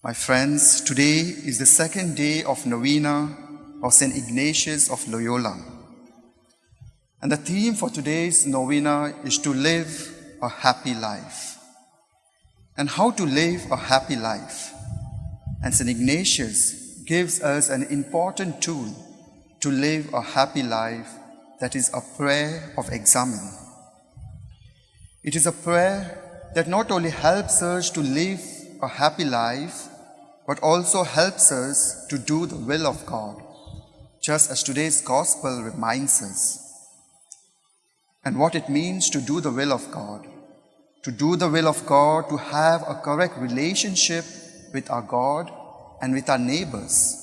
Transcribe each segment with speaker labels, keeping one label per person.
Speaker 1: My friends, today is the second day of Novena of St. Ignatius of Loyola. And the theme for today's Novena is to live a happy life. And how to live a happy life. And St. Ignatius gives us an important tool to live a happy life, that is a prayer of examen. It is a prayer that not only helps us to live a happy life, but also helps us to do the will of God, just as today's gospel reminds us. And what it means to do the will of God. To do the will of God, to have a correct relationship with our God and with our neighbors,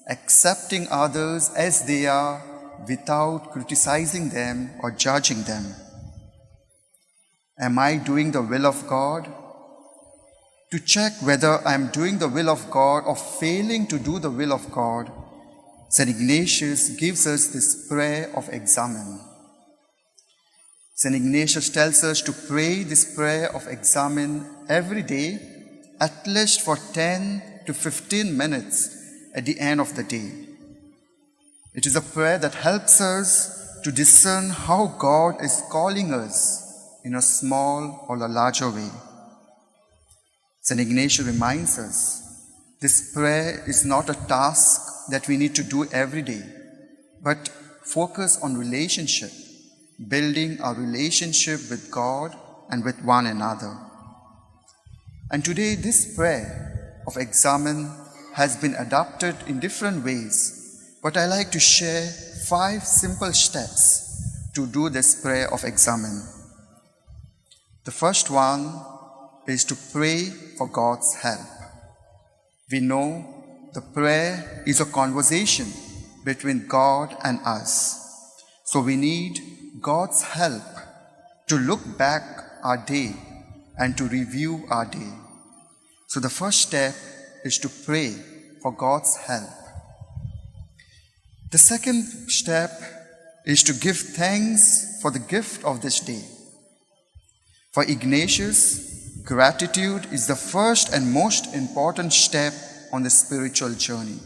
Speaker 1: accepting others as they are without criticizing them or judging them. Am I doing the will of God? To check whether I am doing the will of God or failing to do the will of God, St. Ignatius gives us this prayer of examen. St. Ignatius tells us to pray this prayer of examen every day, at least for 10 to 15 minutes at the end of the day. It is a prayer that helps us to discern how God is calling us in a small or a larger way. St. Ignatius reminds us, this prayer is not a task that we need to do every day, but focus on relationship, building our relationship with God and with one another. And today this prayer of examen has been adapted in different ways, but I like to share 5 simple steps to do this prayer of examen. The first one is to pray for God's help. We know the prayer is a conversation between God and us. So we need God's help to look back our day and to review our day. So the first step is to pray for God's help. The second step is to give thanks for the gift of this day. For Ignatius, gratitude is the first and most important step on the spiritual journey.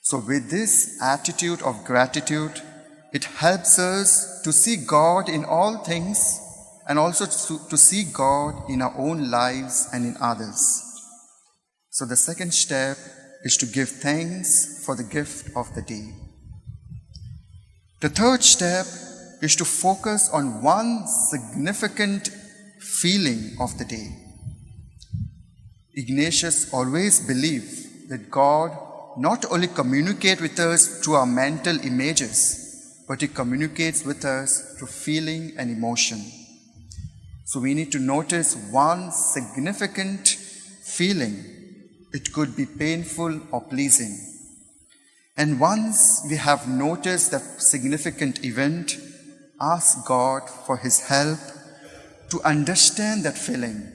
Speaker 1: So with this attitude of gratitude, it helps us to see God in all things and also to see God in our own lives and in others. So the second step is to give thanks for the gift of the day. The third step is to focus on one significant feeling of the day. Ignatius always believed that God not only communicates with us through our mental images, but He communicates with us through feeling and emotion. So we need to notice one significant feeling. It could be painful or pleasing. And once we have noticed that significant event, ask God for His help to understand that feeling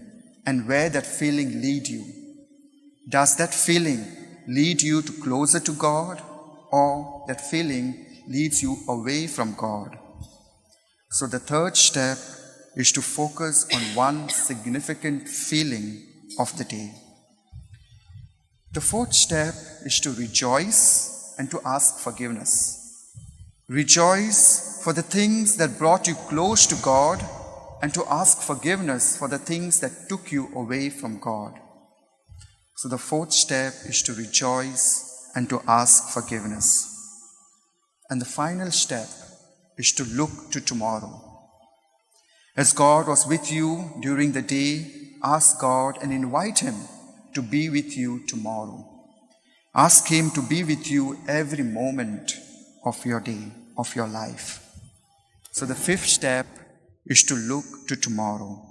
Speaker 1: and where that feeling lead you. Does that feeling lead you to closer to God, or that feeling leads you away from God? So the third step is to focus on one significant feeling of the day. The fourth step is to rejoice and to ask forgiveness. Rejoice for the things that brought you close to God, and to ask forgiveness for the things that took you away from God. So the fourth step is to rejoice and to ask forgiveness. And the final step is to look to tomorrow. As God was with you during the day, ask God and invite Him to be with you tomorrow. Ask Him to be with you every moment of your day, of your life. So the fifth step is to look to tomorrow.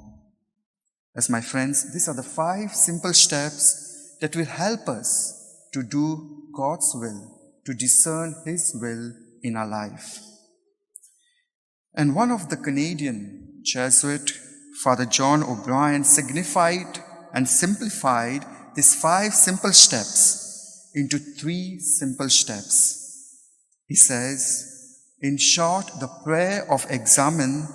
Speaker 1: As my friends, these are the 5 simple steps that will help us to do God's will, to discern His will in our life. And one of the Canadian Jesuit, Father John O'Brien, signified and simplified these 5 simple steps into 3 simple steps. He says, in short, the prayer of examen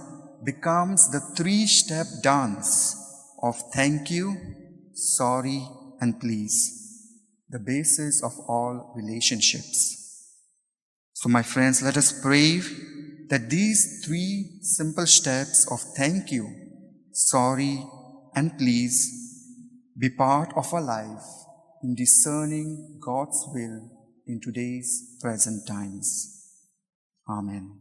Speaker 1: becomes the 3-step dance of thank you, sorry, and please, the basis of all relationships. So my friends, let us pray that these 3 simple steps of thank you, sorry, and please be part of our life in discerning God's will in today's present times. Amen.